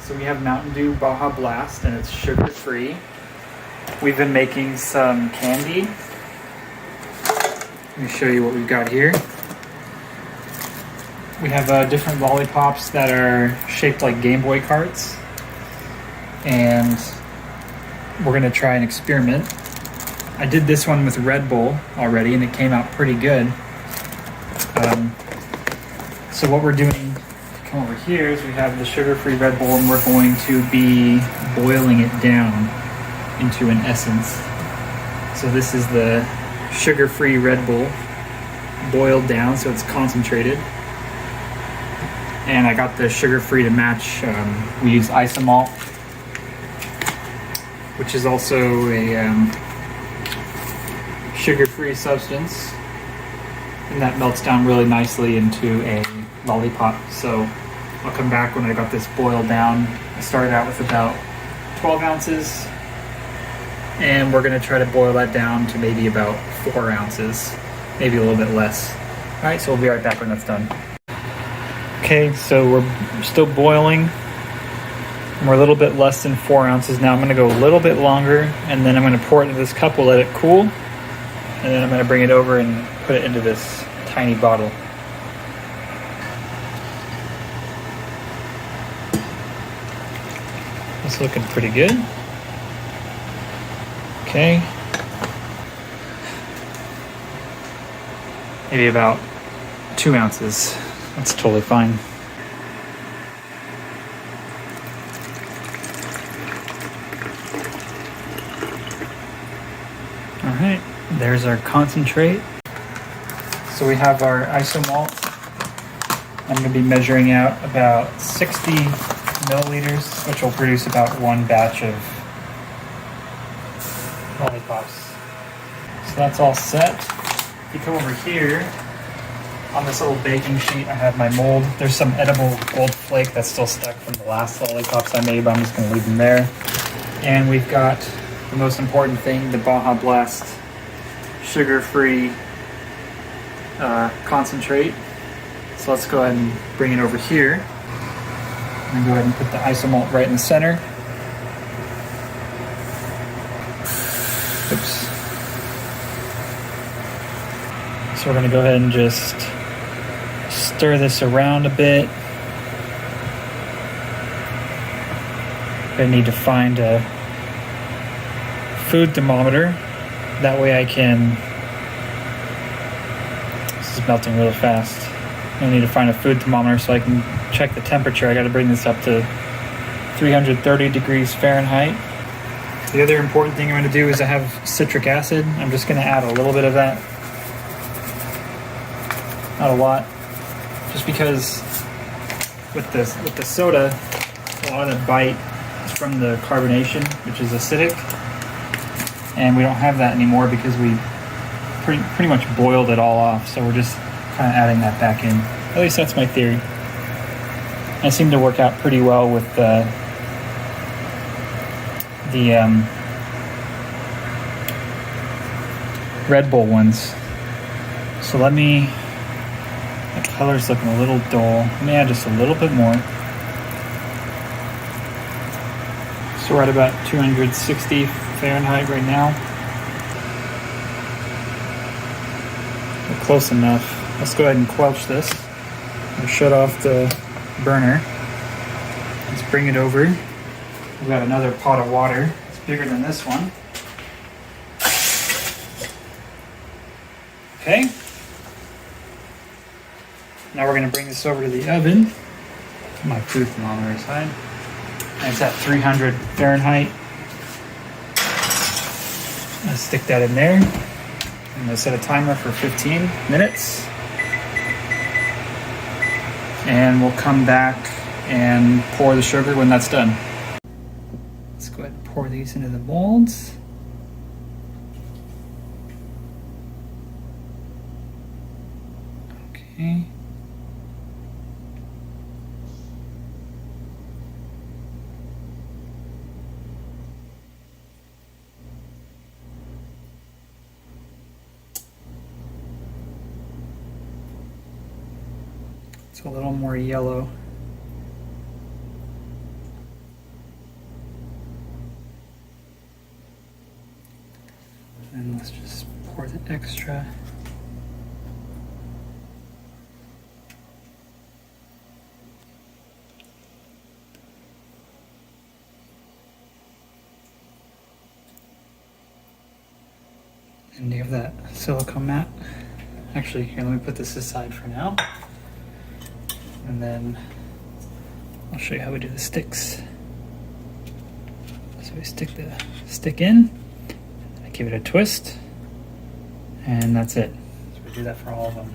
So we have Mountain Dew Baja Blast, and it's sugar-free. We've been making some candy. Let me show you what we've got here. We have different lollipops that are shaped like Game Boy cards. And we're gonna try an experiment. I did this one with Red Bull already, and it came out pretty good. So what we're doing, come over here, is we have the sugar-free Red Bull, and we're going to be boiling it down into an essence. So this is the sugar-free Red Bull boiled down, so it's concentrated. And I got the sugar-free to match. We use isomalt, which is also a sugar-free substance, and that melts down really nicely into a lollipop. So I'll come back when I got this boiled down. I started out with about 12 ounces, and we're gonna try to boil that down to maybe about 4 ounces, maybe a little bit less. All right, so we'll be right back when that's done. Okay, so we're still boiling. We're a little bit less than 4 ounces now. I'm gonna go a little bit longer, and then I'm gonna pour it into this cup. We'll let it cool, and then I'm gonna bring it over and put it into this tiny bottle. It's looking pretty good. Okay. Maybe about 2 ounces. That's totally fine. All right, there's our concentrate. So we have our isomalt. I'm going to be measuring out about 60 milliliters, which will produce about 1 batch of lollipops. So that's all set. If you come over here, on this little baking sheet, I have my mold. There's some edible gold flake that's still stuck from the last lollipops I made, but I'm just going to leave them there. And we've got the most important thing, the Baja Blast sugar-free concentrate. So let's go ahead and bring it over here. And go ahead and put the isomalt right in the center. Oops. So we're going to go ahead and just stir this around a bit. I need to find a food thermometer. That way I can... This is melting really fast. I need to find a food thermometer so I can check the temperature. I got to bring this up to 330 degrees Fahrenheit. The other important thing I'm going to do is I have citric acid. I'm just going to add a little bit of that. Not a lot. Just because with the soda, a lot of the bite is from the carbonation, which is acidic. And we don't have that anymore because we pretty much boiled it all off. So we're just kind of adding that back in. At least that's my theory. It seemed to work out pretty well with the Red Bull ones. So let me, the color's looking a little dull. Let me add just a little bit more. So we're at about 260 Fahrenheit right now. We're close enough. Let's go ahead and quench this. We'll shut off the burner. Let's bring it over. We've got another pot of water. It's bigger than this one. Okay. Now we're going to bring this over to the oven. My food thermometer aside. And it's at 300 Fahrenheit. Let's stick that in there. I'm going to set a timer for 15 minutes. And we'll come back and pour the sugar when that's done. Let's go ahead and pour these into the molds. Okay. It's a little more yellow. let's just pour the extra. And you have that silicone mat. Actually, here, let me put this aside for now. And then I'll show you how we do the sticks. So we stick the stick in, I give it a twist, and that's it. So we do that for all of them.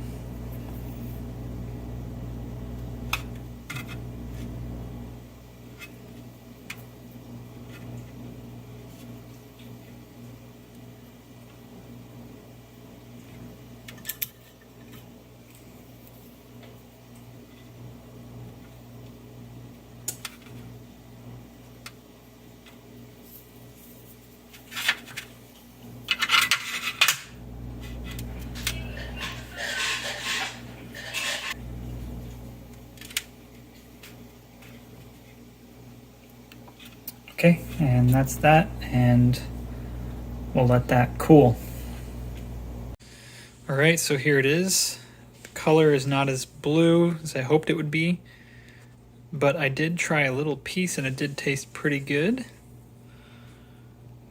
Okay, and that's that, and we'll let that cool. All right, so here it is. The color is not as blue as I hoped it would be, but I did try a little piece and it did taste pretty good.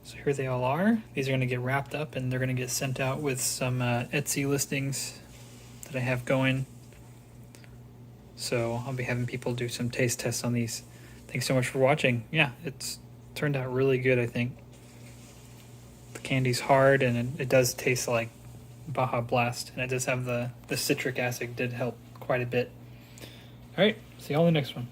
So here they all are. These are gonna get wrapped up and they're gonna get sent out with some Etsy listings that I have going. So I'll be having people do some taste tests on these. Thanks so much for watching. Yeah, it's turned out really good, I think. The candy's hard and it does taste like Baja Blast, and it does have the citric acid did help quite a bit. All right, see you all in the next one.